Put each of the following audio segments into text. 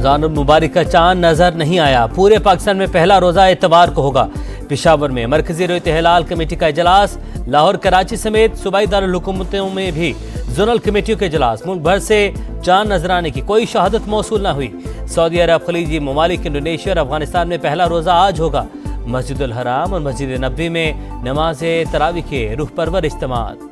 रमजान मुबारक का चांद नजर नहीं आया। पूरे पाकिस्तान में पहला रोजा इतवार को होगा। पेशावर में मरकजी रोयत हिलाल कमेटी का इजलास। लाहौर, कराची समेत सूबाई दारुल हुकूमतों में भी जोनल कमेटियों के इजलास। मुल्क भर से चांद नजर आने की कोई शहादत मौसूल न हुई। सऊदी अरब, खलीजी ममालिक, इंडोनेशिया और अफगानिस्तान में पहला रोजा आज होगा। मस्जिदुल हराम और मस्जिद नबवी में नमाज तरावी के रूह परवर इज्तिमात।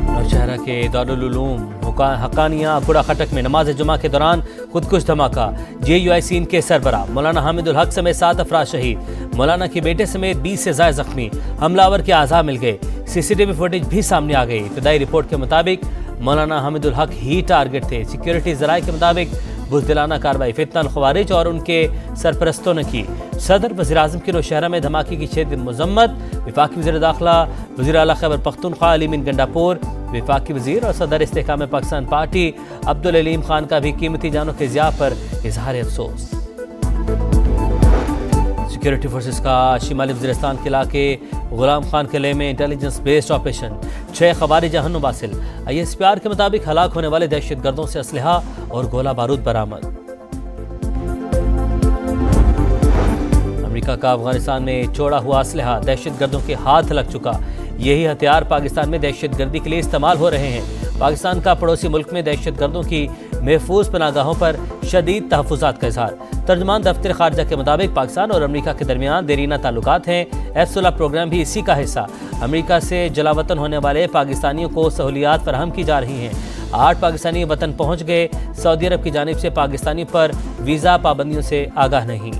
नौशहरा के दारुल उलूम हकानिया कूड़ा खटक में नमाज जुमा के दौरान खुदकुश धमाका। JUIC के सरबराह मौलाना हामिदुल हक समेत 7 अफराद शहीद। मौलाना के बेटे समेत 20 से ज्यादा जख्मी। हमलावर के आज़ा मिल गए। CCTV फुटेज भी सामने आ गई। इब्तदाई रिपोर्ट के मुताबिक मौलाना हामिदुल हक ही टारगेट थे। सिक्योरिटी ज़राए के मुताबिक बुज़दिलाना कार्रवाई फितनल ख़वारिज और उनके सरपरस्तों ने की। सदर वज़ीर आज़म की नौशहरा में धमाके की शदीद मज़म्मत। वफाकी वज़ीर दाखिला वज़ीर आला खैबर पख्तूनख्वा अली मीन गंडापुर, वफाकी वज़ीर और सदर इस्तेहकाम पाकिस्तान पार्टी अब्दुल अलीम खान का भी कीमती जानों के ज़िया पर इजहार अफसोस। सिक्योरिटी फोर्सेस का शिमाली वज़ीरिस्तान के इलाके गुलाम खान किले में इंटेलिजेंस बेस्ड ऑपरेशन। 6 ख़वारिज अहन बासिल। ISPR के मुताबिक हलाक होने वाले दहशत गर्दों से असलहा और गोला बारूद बरामद। अमेरिका का अफगानिस्तान में छोड़ा हुआ असलहा दहशत गर्दों के हाथ लग चुका। यही हथियार पाकिस्तान में दहशत गर्दी के लिए इस्तेमाल हो रहे हैं। पाकिस्तान का पड़ोसी मुल्क में दहशत गर्दों की महफूज पनागाहों पर शदीद तहफ़्फ़ुज़ात का इज़हार। तर्जुमान दफ्तर खारजा के मुताबिक पाकिस्तान और अमेरिका के दरमियान देरीना ताल्लुकात हैं। F-16 प्रोग्राम भी इसी का हिस्सा। अमेरिका से जलावतन होने वाले पाकिस्तानियों को सहूलियात फराहम की जा रही हैं। 8 पाकिस्तानी वतन पहुँच गए। सऊदी अरब की जानिब से पाकिस्तानियों पर वीज़ा पाबंदियों से आगाह नहीं।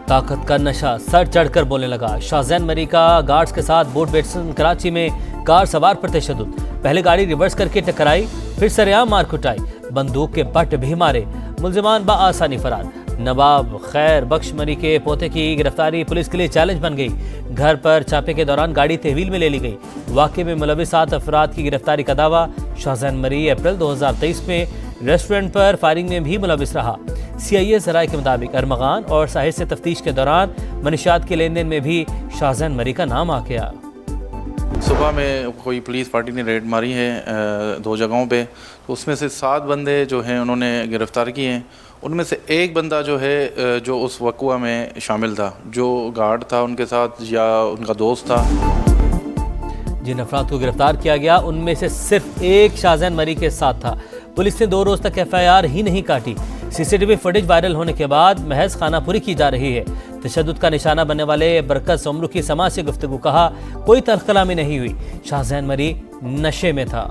ताकत का नशा सर चढ़कर बोलने लगा। शाहजैन मरी का गार्ड्स के साथ बोट बैट्समैन कराची में कार सवार पर तशद्दुद। पहले गाड़ी रिवर्स करके टकराई, फिर सरेआम मार कुटाई, बंदूक के बट भी मारे। मुल्जिमान बआसानी फरार। नवाब खैर बख्श मरी के पोते की गिरफ्तारी पुलिस के लिए चैलेंज बन गई। घर पर छापे के दौरान गाड़ी तहवील में ले ली गई। वाक़े में मुलविस 7 अफराद की गिरफ्तारी का दावा। शाहजैन मरी अप्रैल 2023 में रेस्टोरेंट पर फायरिंग में भी मुलविस रहा। CIA ज़राए के मुताबिक अरमगान और साहिल से तफ्तीश के दौरान मनशियात के लेन देन में भी शाहजैन मरी का नाम आ गया। सुबह में कोई पुलिस पार्टी ने रेड मारी है 2 जगहों पे, तो उसमें से 7 बंदे जो हैं उन्होंने गिरफ़्तार किए हैं। उनमें से एक बंदा जो है जो उस वक़्वा में शामिल था, जो गार्ड था उनके साथ या उनका दोस्त था। जिन अफराद को गिरफ्तार किया गया उनमें से सिर्फ एक शाहजैन मरी के साथ था। पुलिस ने 2 रोज़ तक FIR ही नहीं काटी। CCTV फुटेज वायरल होने के बाद महज खानापुरी की जा रही है। तशद्दुद का निशाना बनने वाले बरकत सोमरू की समाज से गुफ्तगू कहा, कोई तलखलामी नहीं हुई। शाहजैन मरी नशे में था।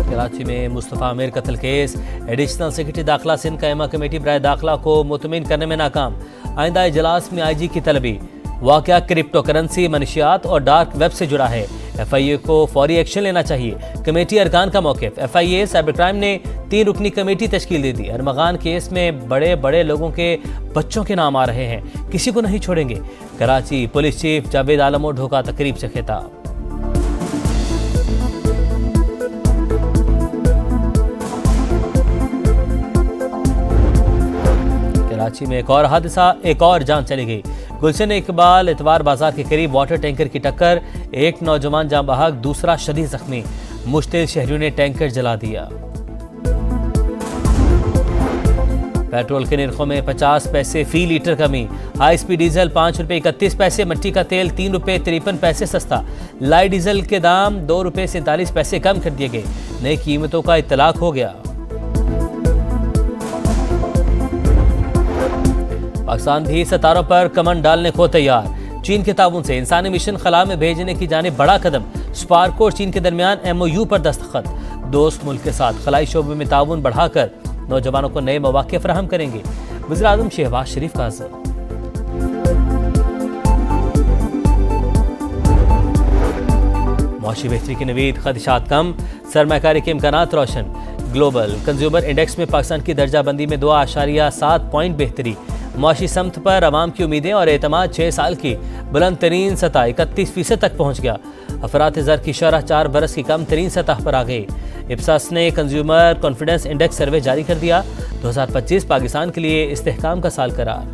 कराची में मुस्तफ़ा आमिर कत्ल केस। एडिशनल सेक्रेटरी दाखिला सिंध कायमा कमेटी बराए दाखिला को मुतमिन करने में नाकाम। आइंदा इजलास में IG की तलबी। वाक़या क्रिप्टो करेंसी, मनशियात और डार्क वेब से जुड़ा है। FIA को फौरी एक्शन लेना चाहिए। कमेटी अरकान का मौक़िफ़। FIA साइबर क्राइम ने 3 रुकनी कमेटी तश्कील दे दी। अरमगान केस में बड़े बड़े लोगों के बच्चों के नाम आ रहे हैं, किसी को नहीं छोड़ेंगे। कराची पुलिस चीफ जावेद आलम और ढोका तकरीब से खिताब। कराची में एक और हादसा, एक और जान चली गई। गुलशन इकबाल इतवार बाजार के करीब वाटर टैंकर की टक्कर। एक नौजवान जान बहक, दूसरा शदीद जख्मी। मुश्तिल शहरियों ने टैंकर जला दिया। पेट्रोल के निर्खों में 50 पैसे फी लीटर कमी। हाई स्पीड डीजल 5 रुपये 31 पैसे, मट्टी का तेल 3 रुपये 53 पैसे सस्ता। लाइट डीजल के दाम 2 रुपये 47 पैसे कम कर दिए गए। नई कीमतों का इत्तलाक हो गया। पाकिस्तान भी सितारों पर कमन डालने को तैयार। चीन के ताउन से इंसानी मिशन खला में भेजने की जानिब बड़ा कदम। स्पार्क और चीन के दरमियान MOU पर दस्तखत। दोस्त मुल्क के साथ खलाई शोबे में ताउन बढ़ाकर नौजवानों को नए मौके फराहम करेंगे। वज़ीर आज़म शहबाज शरीफ का अज़्म। मुआशी बेहतरी की नवीद, खदशात कम, सरमाकारी के इम्कानात रोशन। ग्लोबल कंज्यूमर इंडेक्स में पाकिस्तान की दर्जाबंदी में 2.7 पॉइंट बेहतरी। मुआशी समत पर अवाम की उम्मीदें और एतमाद 6 साल की बुलंद तरीन सतह 31% तक पहुँच गया। अफरात ज़र की शरह 4 बरस की कम तरीन सतह पर आ गई। इप्सास ने कंज्यूमर कॉन्फिडेंस इंडेक्स सर्वे जारी कर दिया। 2025 पाकिस्तान के लिए इस्तेहकाम का साल करार।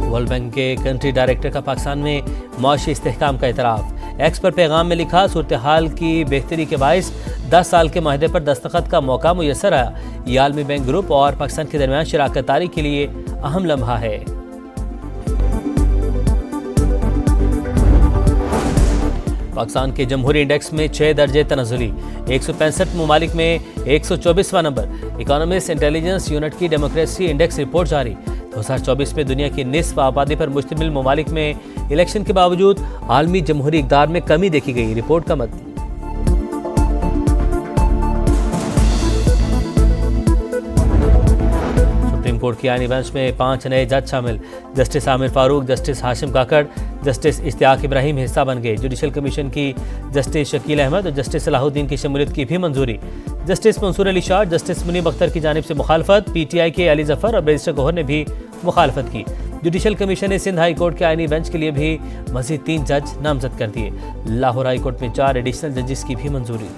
वर्ल्ड बैंक के कंट्री डायरेक्टर का पाकिस्तान में मुआशी इस्तेहकाम का इतराफ़। एक्स पर पैगाम में लिखा, सूरत हाल की बेहतरी के बायस 10 साल के माहदे पर दस्तखत का मौका मुयसर आया। ये आलमी बैंक ग्रुप और पाकिस्तान के दरमियान शराकत दारी के लिए अहम लम्हा है। पाकिस्तान के जमहूरी इंडेक्स में 6 दर्जे तनज़ुली, 165 ममालिक में 124वां नंबर। इकोनॉमिस्ट इंटेलिजेंस यूनिट की डेमोक्रेसी इंडेक्स रिपोर्ट जारी। 2024 में दुनिया की निस्फ आबादी पर मुश्तमिल ममालिक में इलेक्शन के बावजूद आलमी जमहूरी इक़दार में कमी देखी गई। रिपोर्ट का मत कोर्ट की आईनी बेंच में 5 नए जज शामिल। जस्टिस आमिर फारूक, जस्टिस हाशिम काकड़, जस्टिस इश्तियाक इब्राहिम हिस्सा बन गए। जुडिशल कमीशन की जस्टिस शकील अहमद और जस्टिस सलाहुद्दीन की शमूलियत की भी मंजूरी। जस्टिस मंसूर अली शाह, जस्टिस मुनीब अख्तर की जानिब से मुखालफत। PTI के अली जफर और बैरिस्टर गौहर ने भी मुखालफत की। जुडिशल कमीशन ने सिंध हाई कोर्ट के आईनी बेंच के लिए भी मजीद 3 जज नामजद कर दिए। लाहौर हाई कोर्ट में 4 एडिशनल जजेस की भी मंजूरी।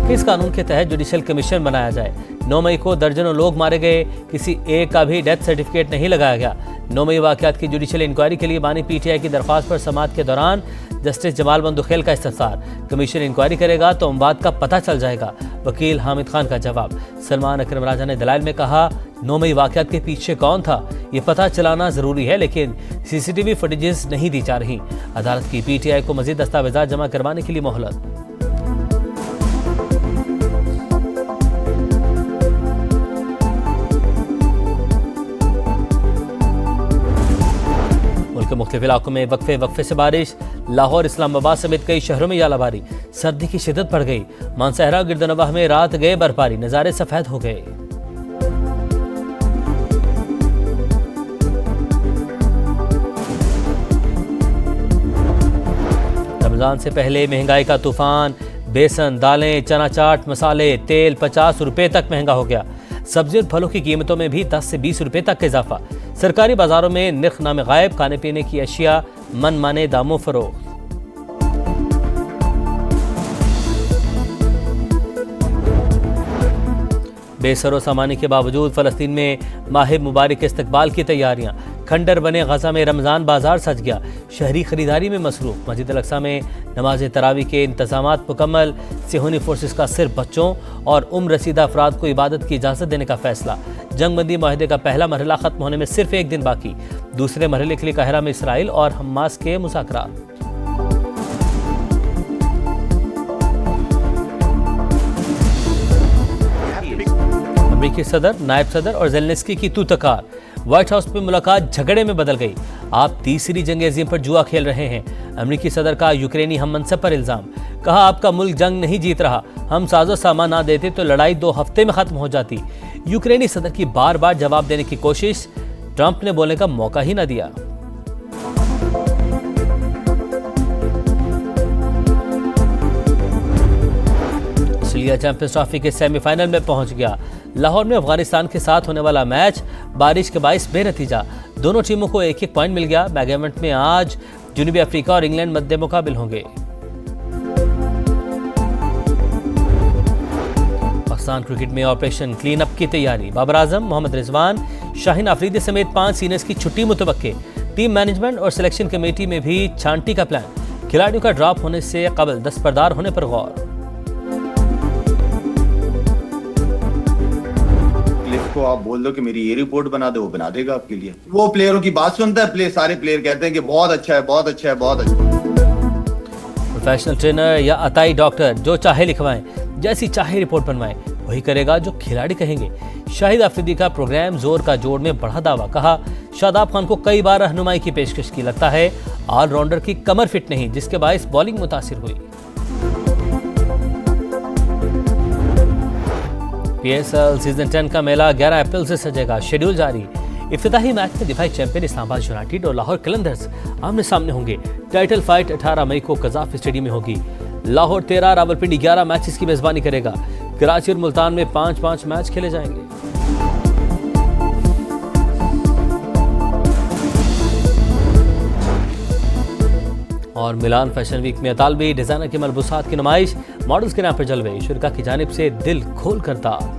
किस कानून के तहत जुडिशल कमीशन बनाया जाए? 9 मई को दर्जनों लोग मारे गए, किसी एक का भी डेथ सर्टिफिकेट नहीं लगाया गया। 9 मई वाक़यात की जुडिशल इंक्वायरी के लिए बानी PTI की दरख्वास्त पर समाअत के दौरान जस्टिस जमाल बंदुखेल का इस्तफसार। कमीशन इंक्वायरी करेगा तो अमवात का पता चल जाएगा। वकील हामिद खान का जवाब। सलमान अकरम राजा ने दलाइल में कहा, 9 मई वाक़यात के पीछे कौन था ये पता चलाना ज़रूरी है, लेकिन CCTV फुटेजेस नहीं दी जा रही। अदालत की PTI को मज़ीद दस्तावेज़ात जमा करवाने के लिए मोहलत। के मुख्तलिफ इलाकों में वक्फे से बारिश। लाहौर, इस्लामाबाद समेत कई शहरों में यालाबारी। सर्दी की शिद्दत बढ़ गई। मानसहरा गिरदनवाह में रात गए बर्फबारी, नज़ारे सफेद हो गए। रमजान से पहले महंगाई का तूफान। बेसन, दालें, चना चाट, मसाले, तेल 50 रुपए तक महंगा हो गया। सब्जी और फलों की कीमतों में भी 10 से 20 रुपए तक का इजाफा। सरकारी बाजारों में निर्खनामे गायब। खाने पीने की अशिया मनमाने दामों फरोख्त। बेसरो सामानी के बावजूद फ़लस्तीन में माह मुबारक के इस्तकबाल की तैयारियां। खंडर बने गजा में रमज़ान बाजार सज गया। शहरी खरीदारी में मसरूफ। मस्जिद अल अक्सा में नमाज तरावी के इंतजामात मुकम्मल। सेहूनी फोर्सेस का सिर्फ बच्चों और उम्र रसीदा अफराद को इबादत की इजाज़त देने का फैसला। जंगबंदी माहदे का पहला मरहला ख़त्म होने में सिर्फ 1 दिन बाकी। दूसरे मरहले के लिए काहिरा में इसराइल और हमास के मुज़ाकरात। अमेरिकी सदर, नायब सदर और ज़ेलेंस्की की तूतकार। व्हाइट हाउस में मुलाकात झगड़े में बदल गई। आप तीसरी जंग अज़ीम पर जुआ खेल रहे हैं। अमेरिकी सदर का यूक्रेनी हम मनसब पर इल्ज़ाम। कहा, आपका मुल्क जंग नहीं जीत रहा। हम साजो सामान ना देते तो लड़ाई 2 हफ्ते में ख़त्म हो जाती। यूक्रेनी सदर की बार बार जवाब देने की कोशिश। ट्रंप ने बोलने का मौका ही ना दिया। ऑस्ट्रेलिया चैंपियंस ट्रॉफी के सेमीफाइनल में पहुंच गया। लाहौर में अफगानिस्तान के साथ होने वाला मैच बारिश के बाइस बेनतीजा। दोनों टीमों को 1-1 पॉइंट मिल गया। मैग इवेंट में आज जनूबी अफ्रीका और इंग्लैंड मध्य मुकाबिल होंगे। पाकिस्तान क्रिकेट में ऑपरेशन क्लीन अप की तैयारी। बाबर आजम, मोहम्मद रिजवान, शाहीन आफरीदी समेत 5 सीनियर्स की छुट्टी मुतवक्के। टीम मैनेजमेंट और सिलेक्शन कमेटी में भी छांटी का प्लान। खिलाड़ियों का ड्रॉप होने से कबल दस्तबरदार होने पर गौर। को आप बोल दो कि मेरी ये रिपोर्ट बना दे, वो बना देगा आपके लिए। वो प्लेयरों की बात सुनता है। सारे प्लेयर कहते हैं कि बहुत अच्छा है, बहुत अच्छा है, बहुत अच्छा है। प्रोफेशनल ट्रेनर या अताई डॉक्टर जो चाहे लिखवाएं, जैसी चाहे रिपोर्ट बनवाएं, वही करेगा जो खिलाड़ी कहेंगे। शाहिद आफरीदी का प्रोग्राम जोर का जोड़ में बढ़ा दावा। कहा, शादाब खान को कई बार रहनुमाई की पेशकश की। लगता है ऑलराउंडर की कमर फिट नहीं, जिसके बायस बॉलिंग मुतासिर हुई। PSL सीजन 10 का मेला 11 अप्रैल से सजेगा। शेड्यूल जारी। इफ्तिताही मैच में दिफाई चैंपियन इस्लामाबाद यूनाइटेड और लाहौर कलंदर्स आमने सामने होंगे। टाइटल फाइट 18 मई को कजाफ स्टेडियम में होगी। लाहौर 13, रावलपिंडी 11 मैचेस की मेजबानी करेगा। कराची और मुल्तान में 5-5 मैच खेले जाएंगे। और मिलान फैशन वीक में अतालवी डिजाइनर के मलबूसात की नुमाइश, मॉडल्स के नाम पर जलवे, शुरका की जानिब से दिल खोल कर दाग।